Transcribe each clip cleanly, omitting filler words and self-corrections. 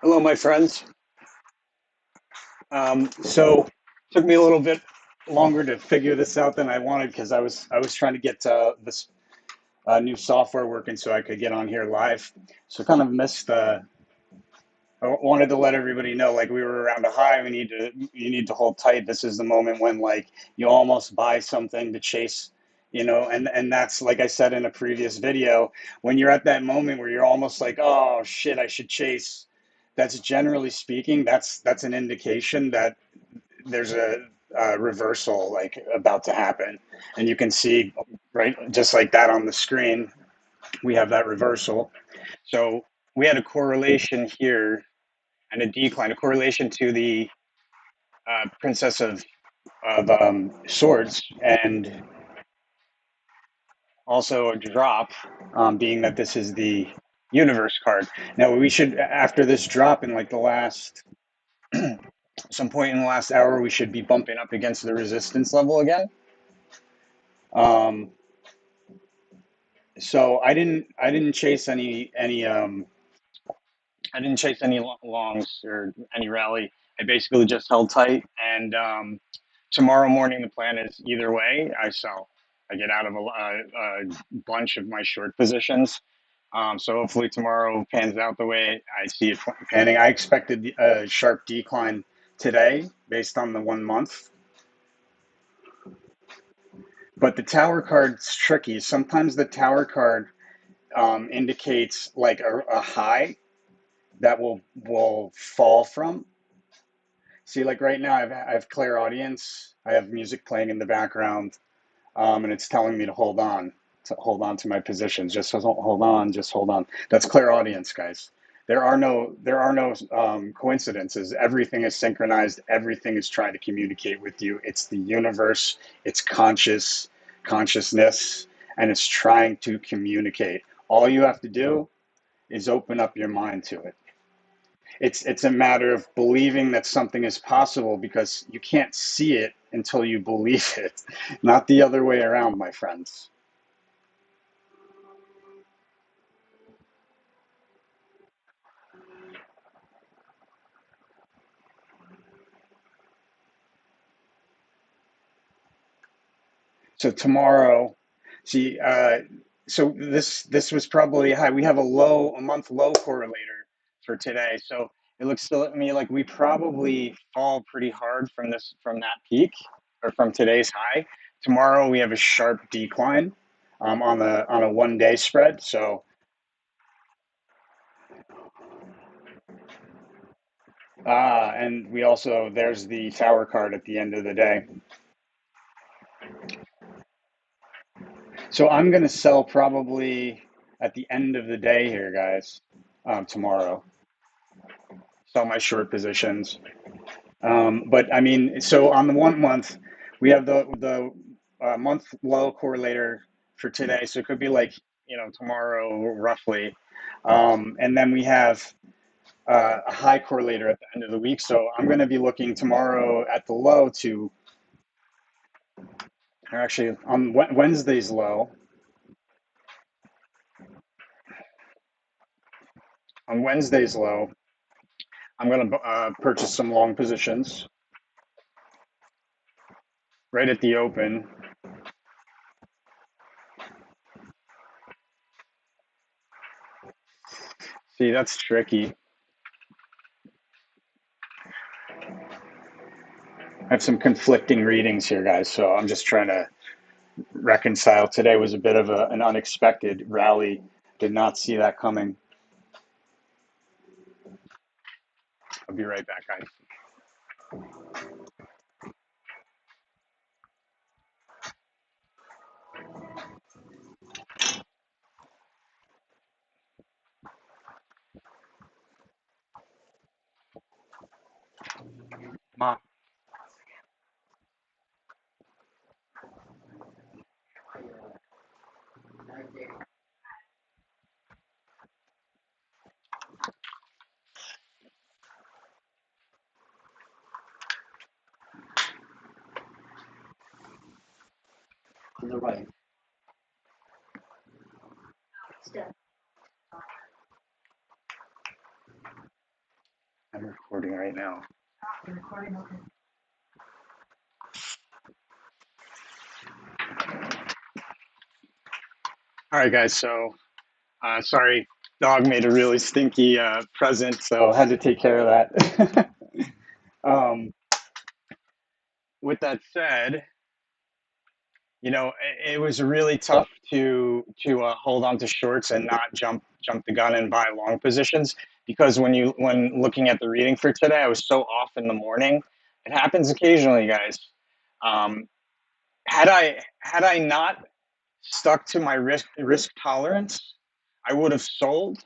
Hello, my friends. So it took me a little bit longer to figure this out than I wanted because I was trying to get this new software working so I could get on here live. So kind of missed. I wanted to let everybody know like we were around a high. You need to hold tight. This is the moment when like you almost buy something to chase. And that's like I said in a previous video, when you're at that moment where you're almost like, oh shit, I should chase. That's generally speaking, that's an indication that there's a reversal like about to happen, and you can see right just like that on the screen. We have that reversal. So we had a correlation here and a decline, a correlation to the Princess of Swords, and also a drop, being that this is the Universe card. Now we should, after this drop in like the last some point in the last hour, we should be bumping up against the resistance level again. Um, so I didn't chase I didn't chase any longs or any rally. I basically just held tight, and tomorrow morning the plan is either way I sell. I get out of a bunch of my short positions. So hopefully tomorrow pans out the way I see it panning. I expected a sharp decline today based on the 1 month. But the tower card's tricky. Sometimes the tower card indicates like a high that will fall from. See, like right now, I have clear audience. I have music playing in the background, and it's telling me to hold on to my positions. Just hold on, just hold on. That's clear audience, guys. There are no coincidences. Everything is synchronized. Everything is trying to communicate with you. It's the universe. It's consciousness, and it's trying to communicate. All you have to do is open up your mind to it. It's a matter of believing that something is possible because you can't see it until you believe it, not the other way around, my friends. So tomorrow, see, so this was probably high. We have a month low correlator for today. So it looks to me like we probably fall pretty hard from that peak or from today's high. Tomorrow we have a sharp decline on a 1 day spread. So and we also there's the tower card at the end of the day. So I'm gonna sell probably at the end of the day here, guys. Tomorrow, sell my short positions. But I mean, so on the 1 month, we have the month low correlator for today. So it could be like tomorrow roughly, and then we have a high correlator at the end of the week. So I'm going to be looking tomorrow at the low to, or actually on Wednesday's low. On Wednesday's low, I'm going to purchase some long positions right at the open. See, that's tricky. I have some conflicting readings here, guys. So I'm just trying to reconcile. Today was a bit of an unexpected rally. Did not see that coming. I'll be right back, guys. Mom. I'm recording right now. All right, guys. So, sorry, dog made a really stinky present, so I had to take care of that. um, with that said, it was really tough to hold on to shorts and not jump the gun and buy long positions because when looking at the reading for today, I was so off in the morning. It happens occasionally, guys. Um, had I not stuck to my risk tolerance, I would have sold,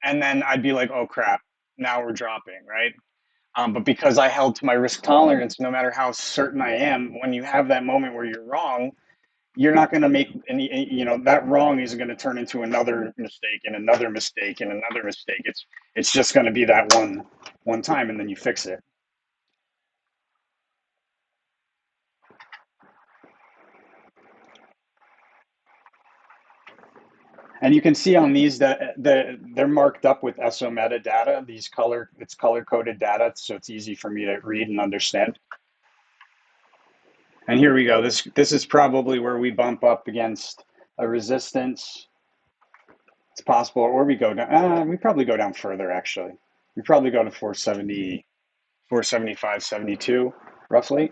and then I'd be like, oh crap, now we're dropping, right? But because I held to my risk tolerance, no matter how certain I am, when you have that moment where you're wrong, you're not going to make any, that wrong isn't going to turn into another mistake and another mistake and another mistake. It's just going to be that one time, and then you fix it. And you can see on these that they're marked up with SO metadata. It's color coded data, so it's easy for me to read and understand. And here we go. This is probably where we bump up against a resistance. It's possible, or we go down. We probably go down further. Actually, we probably go to 470, 475, 72, roughly.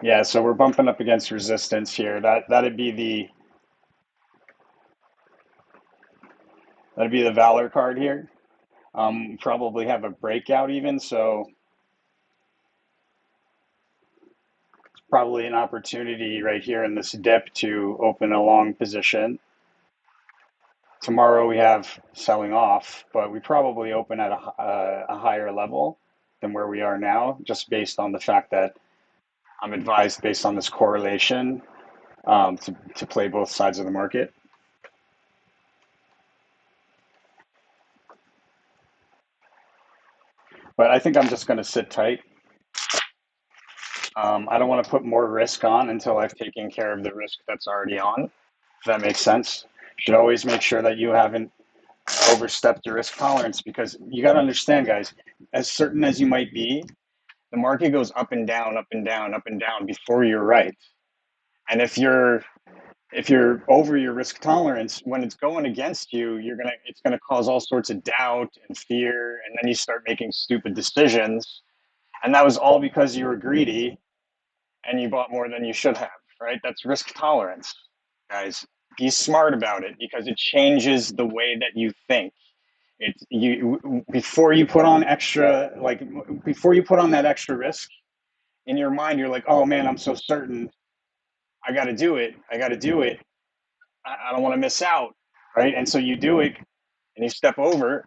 Yeah, so we're bumping up against resistance here. That'd be the Valor card here. Probably have a breakout even, so probably an opportunity right here in this dip to open a long position. Tomorrow we have selling off, but we probably open at a higher level than where we are now, just based on the fact that I'm advised based on this correlation to play both sides of the market. But I think I'm just going to sit tight. I don't want to put more risk on until I've taken care of the risk that's already on. If that makes sense. You should always make sure that you haven't overstepped your risk tolerance because you got to understand, guys, as certain as you might be, the market goes up and down, up and down, up and down before you're right. And if you're over your risk tolerance, when it's going against you, it's gonna cause all sorts of doubt and fear, and then you start making stupid decisions. And that was all because you were greedy and you bought more than you should have, right? That's risk tolerance, guys. Be smart about it because it changes the way that you think. It's you before you put on before you put on that extra risk in your mind, you're like, oh man, I'm so certain. I got to do it. I got to do it. I don't want to miss out, right? And so you do it, and you step over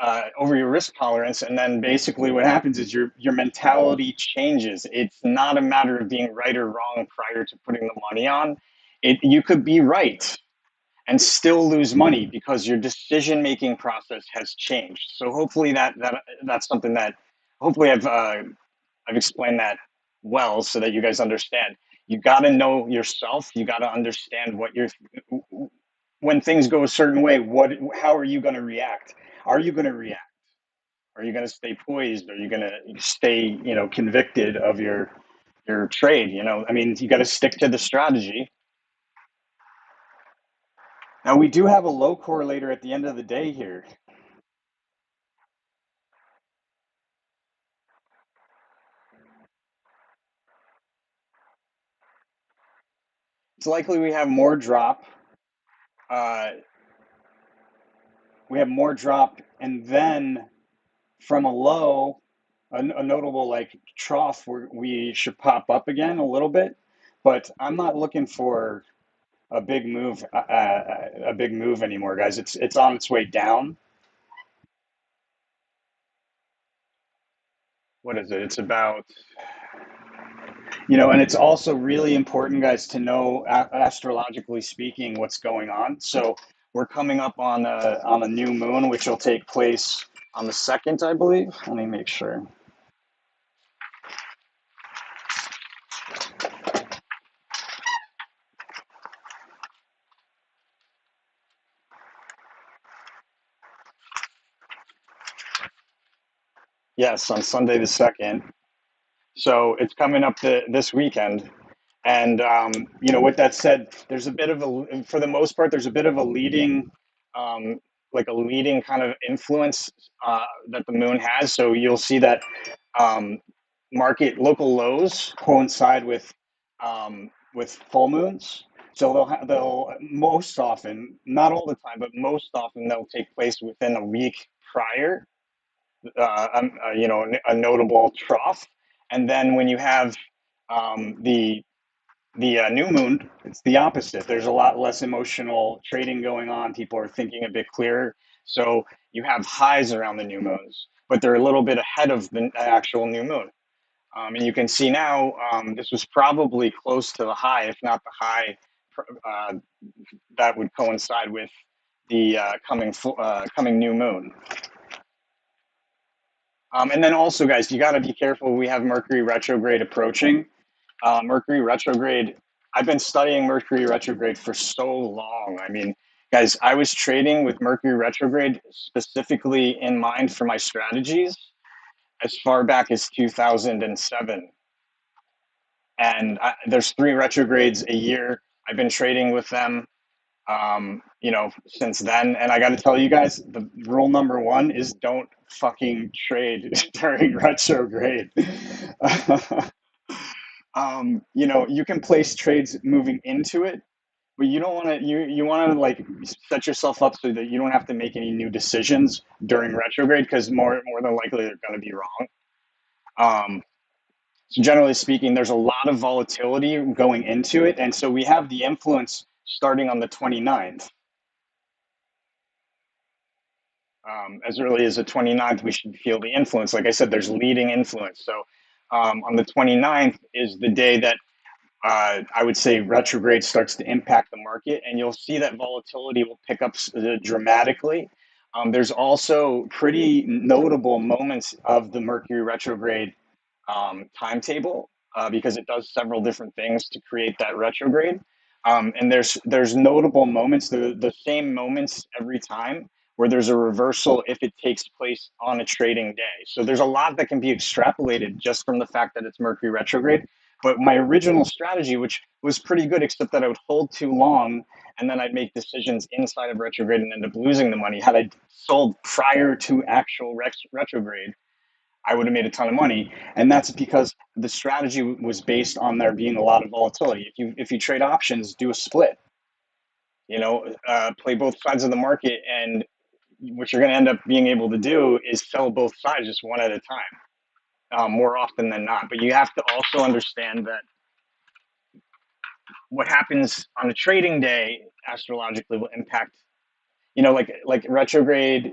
your risk tolerance, and then basically what happens is your mentality changes. It's not a matter of being right or wrong prior to putting the money on. You could be right and still lose money because your decision making process has changed. So hopefully that's something that hopefully I've explained that well so that you guys understand. You got to know yourself. You got to understand when things go a certain way. How are you going to react? Are you going to react? Are you going to stay poised? Are you going to stay, convicted of your trade? I mean, you got to stick to the strategy. Now we do have a low correlator at the end of the day here. It's likely we have more drop. Uh, we have more drop, and then from a low, a notable like trough where we should pop up again a little bit. But I'm not looking for a big move anymore, guys. It's on its way down. What is it? It's about, and it's also really important, guys, to know astrologically speaking what's going on. So we're coming up on a new moon, which will take place on the second, I believe. Let me make sure. Yes, on Sunday the second. So it's coming up this weekend. And with that said, there's a bit of for the most part, there's a bit of a um, leading kind of influence that the moon has. So you'll see that um, market local lows coincide with full moons. So they'll most often, not all the time, but most often they'll take place within a week prior. A notable trough, and then when you have the new moon, it's the opposite. There's a lot less emotional trading going on. People are thinking a bit clearer. So you have highs around the new moons, but they're a little bit ahead of the actual new moon. And you can see now this was probably close to the high, if not the high uh, that would coincide with the coming new moon. And then also, guys, you got to be careful. We have Mercury retrograde approaching. Mercury retrograde. I've been studying Mercury retrograde for so long. I mean, guys, I was trading with Mercury retrograde specifically in mind for my strategies as far back as 2007. And there's 3 retrogrades a year. I've been trading with them, since then. And I got to tell you guys, the rule number one is don't fucking trade during retrograde. You can place trades moving into it, but you don't want to. You want to like set yourself up so that you don't have to make any new decisions during retrograde because more than likely they're going to be wrong. Um, so generally speaking, there's a lot of volatility going into it, and so we have the influence starting on the 29th. As early as the 29th, we should feel the influence. Like I said, there's leading influence. So on the 29th is the day that I would say retrograde starts to impact the market, and you'll see that volatility will pick up dramatically. There's also pretty notable moments of the Mercury retrograde timetable because it does several different things to create that retrograde. And there's notable moments, the same moments every time where there's a reversal if it takes place on a trading day. So there's a lot that can be extrapolated just from the fact that it's Mercury retrograde. But my original strategy, which was pretty good, except that I would hold too long and then I'd make decisions inside of retrograde and end up losing the money. Had I sold prior to actual retrograde, I would have made a ton of money. And that's because the strategy was based on there being a lot of volatility. If you trade options, do a split. Play both sides of the market, and what you're going to end up being able to do is sell both sides just one at a time, more often than not. But you have to also understand that what happens on a trading day astrologically will impact. Like retrograde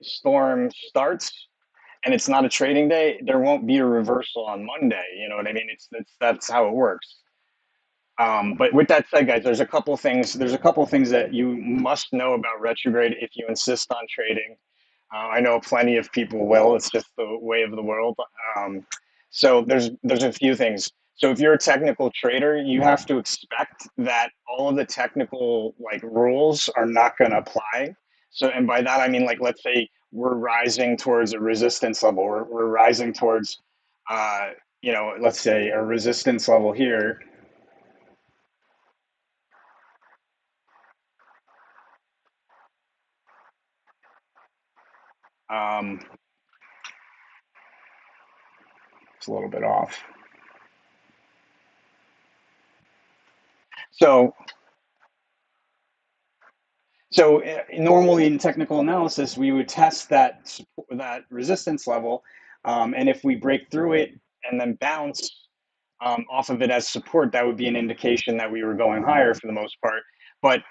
storm starts and it's not a trading day, there won't be a reversal on Monday. You know what I mean? That's how it works. But with that said, guys, there's a couple things. There's a couple things that you must know about retrograde if you insist on trading. I know plenty of people will. It's just the way of the world. So there's a few things. So if you're a technical trader, you have to expect that all of the technical like rules are not going to apply. So and by that I mean like let's say we're rising towards a resistance level. We're rising towards let's say a resistance level here. Um, it's a little bit off. So So normally in technical analysis, we would test that resistance level, and if we break through it and then bounce off of it as support, that would be an indication that we were going higher for the most part. But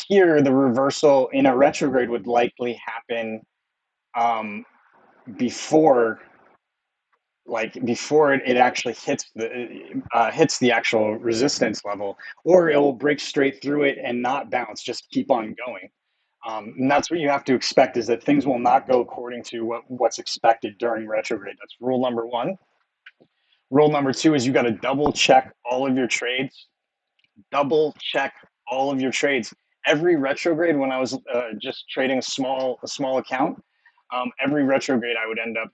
here, the reversal in a retrograde would likely happen um, before before it actually hits the actual resistance level, or it will break straight through it and not bounce, just keep on going. And that's what you have to expect, is that things will not go according to what's expected during retrograde. That's rule number one. Rule number two is you got to double check all of your trades. Double check all of your trades. Every retrograde, when I was just trading a small account, every retrograde I would end up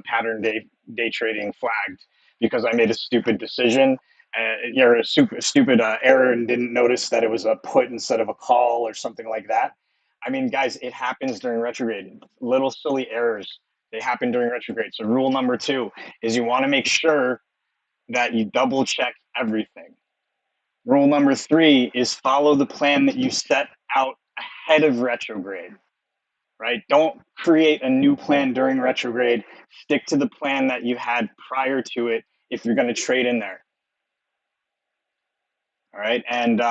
pattern day trading flagged because I made a stupid decision, or a stupid error, and didn't notice that it was a put instead of a call or something like that. I mean, guys, it happens during retrograde. Little silly errors, they happen during retrograde. So rule number two is you want to make sure that you double check everything. Rule number three is follow the plan that you set out ahead of retrograde, right? Don't create a new plan during retrograde. Stick to the plan that you had prior to it if you're going to trade in there. All right. And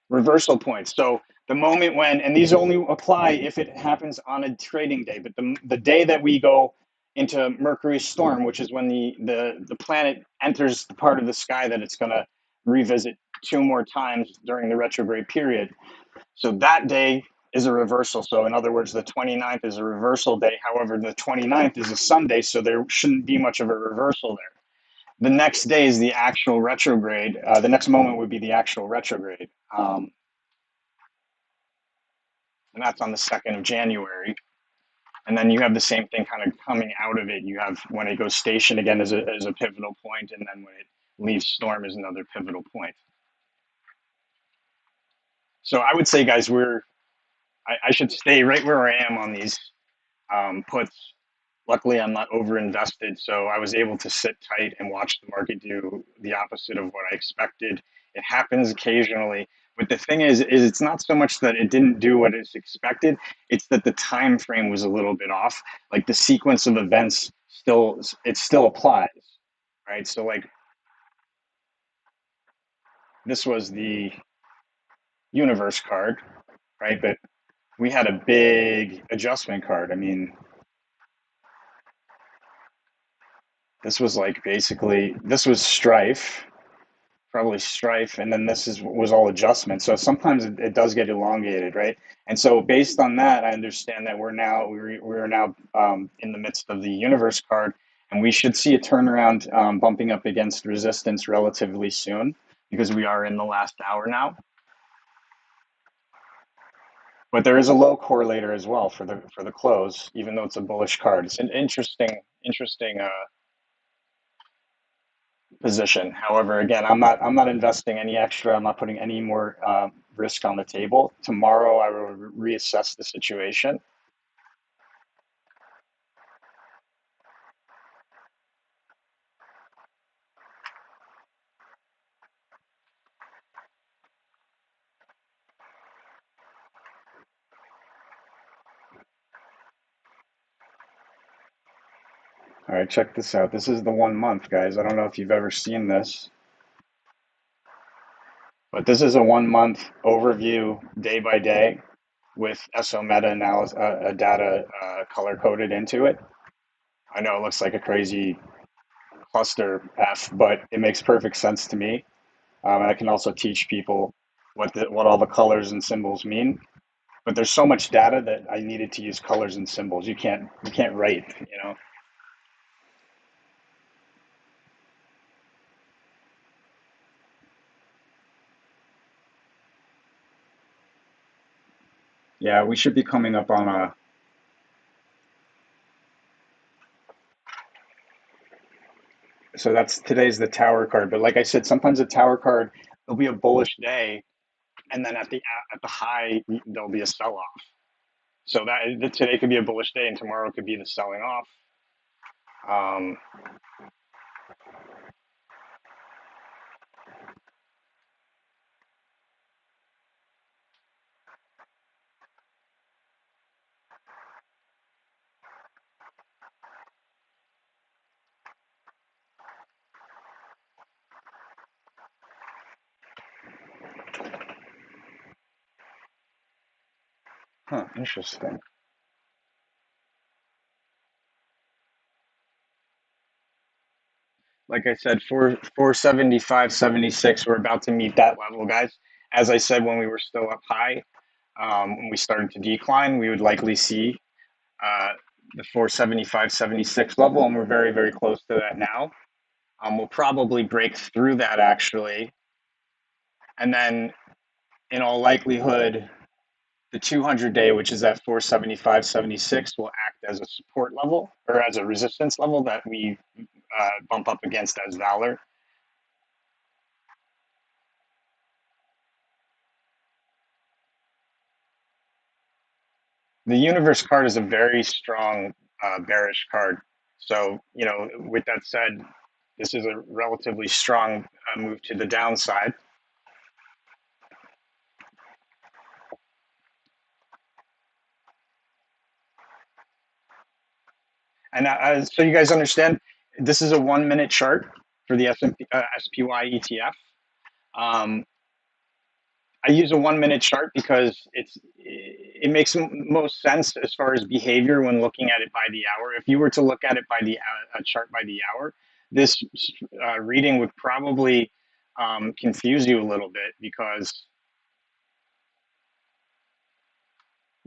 reversal points. So the moment when, and these only apply if it happens on a trading day, but the day that we go into Mercury storm, which is when the planet enters the part of the sky that it's going to revisit two more times during the retrograde period. So that day is a reversal. So in other words, the 29th is a reversal day. However, the 29th is a Sunday, so there shouldn't be much of a reversal there. The next day is the actual retrograde. The next moment would be the actual retrograde. And that's on the 2nd of January. And then you have the same thing kind of coming out of it. You have when it goes station again as a pivotal point, and then when it leaves storm is another pivotal point. So I would say, guys, I should stay right where I am on these puts. Luckily, I'm not over invested, so I was able to sit tight and watch the market do the opposite of what I expected. It happens occasionally, but the thing is it's not so much that it didn't do what it's expected; it's that the time frame was a little bit off. Like the sequence of events still applies, right? So like this was the universe card, right? But we had a big adjustment card. I mean, this was like basically this was strife, probably strife, and then this is was all adjustment. So sometimes it does get elongated, right? And so based on that, I understand that we're now in the midst of the universe card, and we should see a turnaround bumping up against resistance relatively soon because we are in the last hour now. But there is a low correlator as well for the close, even though it's a bullish card. It's an interesting position. However, again, I'm not investing any extra. I'm not putting any more risk on the table. Tomorrow, I will reassess the situation. All right, check this out. This is the 1 month, guys. I don't know if you've ever seen this, but this is a 1 month overview day by day with SO meta analysis data color coded into it. I know it looks like a crazy cluster F, but it makes perfect sense to me. And I can also teach people what all the colors and symbols mean. But there's so much data that I needed to use colors and symbols. You can't write, you know. Yeah, we should be coming up on a. So that's today's the tower card. But like I said, sometimes a tower card there'll be a bullish day, and then at the high there'll be a sell off. So that today could be a bullish day, and tomorrow could be the selling off. Um, Huh, interesting. Like I said, 475, 76, we're about to meet that level, guys. As I said, when we were still up high, when we started to decline, we would likely see uh, the 475, 76 level, and we're very, very close to that now. We'll probably break through that actually, and then in all likelihood, the 200-day, which is at 475, 76, will act as a support level or as a resistance level that we bump up against as valor. The universe card is a very strong bearish card. So, with that said, this is a relatively strong move to the downside. And so you guys understand, this is a 1 minute chart for the S&P, SPY ETF. Um, I use a 1 minute chart because it makes most sense as far as behavior when looking at it by the hour. If you were to look at it by the a chart by the hour, this reading would probably confuse you a little bit because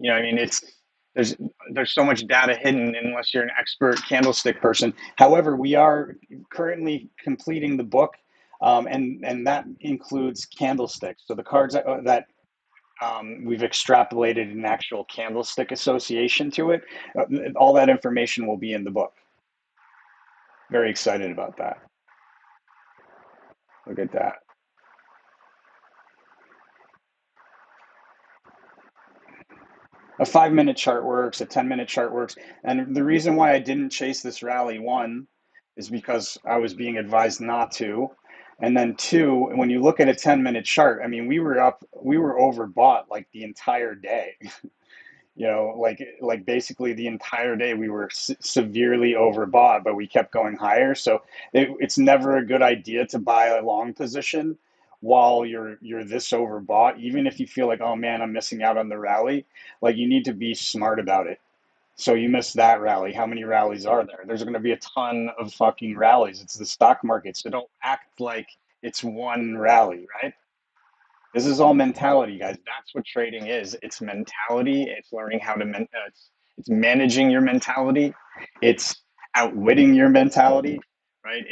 I mean there's there's so much data hidden unless you're an expert candlestick person. However, we are currently completing the book, and that includes candlesticks. So the cards that we've extrapolated an actual candlestick association to it. All that information will be in the book. Very excited about that. Look at that. A 5 minute chart works, a 10 minute chart works. And the reason why I didn't chase this rally, one, is because I was being advised not to. And then two, when you look at a 10 minute chart, I mean, we were overbought like the entire day. Like basically the entire day we were severely overbought, but we kept going higher. So it's never a good idea to buy a long position while you're this overbought, even if you feel like, oh man, I'm missing out on the rally. Like, you need to be smart about it. So you missed that rally. How many rallies are there? There's going to be a ton of fucking rallies. It's the stock market, so don't act like it's one rally, right? This is all mentality, guys. That's what trading is. It's mentality. It's learning how to it's managing your mentality. It's outwitting your mentality, right?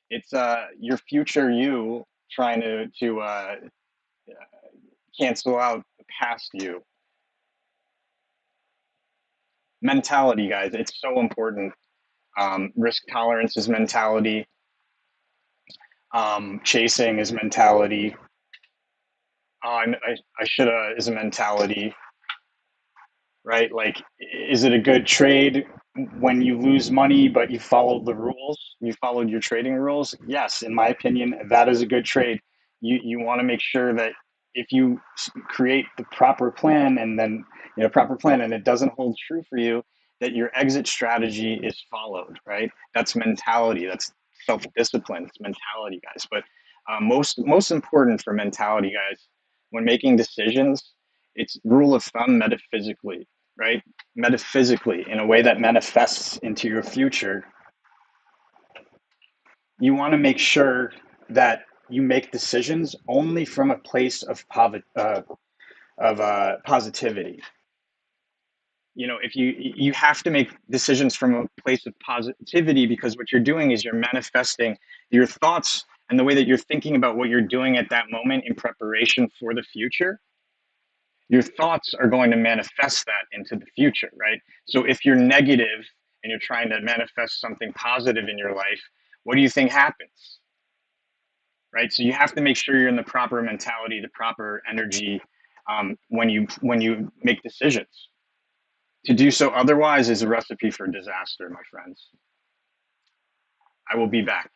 It's your future you trying to cancel out the past you. Mentality, guys. It's so important. Risk tolerance is mentality. Chasing is mentality. I should have is a mentality, right? Like, is it a good trade when you lose money, but you followed the rules? You followed your trading rules? Yes, in my opinion, that is a good trade. You want to make sure that if you create the proper plan and then proper plan and it doesn't hold true for you, that your exit strategy is followed, right? That's mentality. That's self discipline. It's mentality, guys. But most important for mentality, guys, when making decisions, it's rule of thumb metaphysically, right? Metaphysically, in a way that manifests into your future, you want to make sure that you make decisions only from a place of positivity. If you have to make decisions from a place of positivity, because what you're doing is you're manifesting your thoughts and the way that you're thinking about what you're doing at that moment in preparation for the future. Your thoughts are going to manifest that into the future, right? So if you're negative and you're trying to manifest something positive in your life, what do you think happens? Right? So you have to make sure you're in the proper mentality, the proper energy, when you make decisions. To do so otherwise is a recipe for disaster, my friends. I will be back.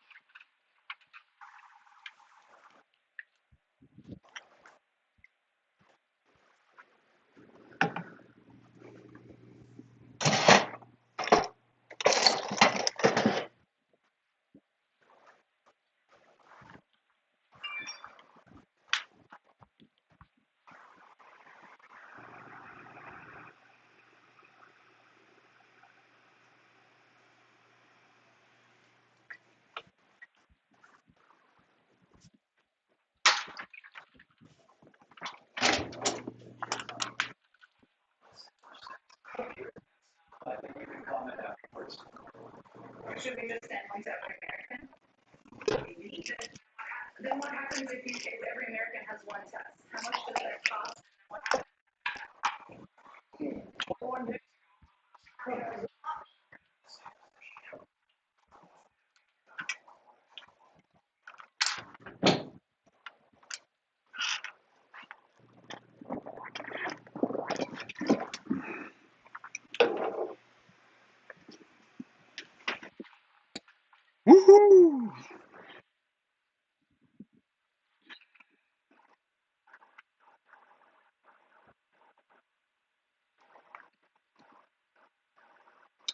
Woohoo!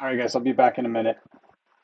All right, guys, I'll be back in a minute.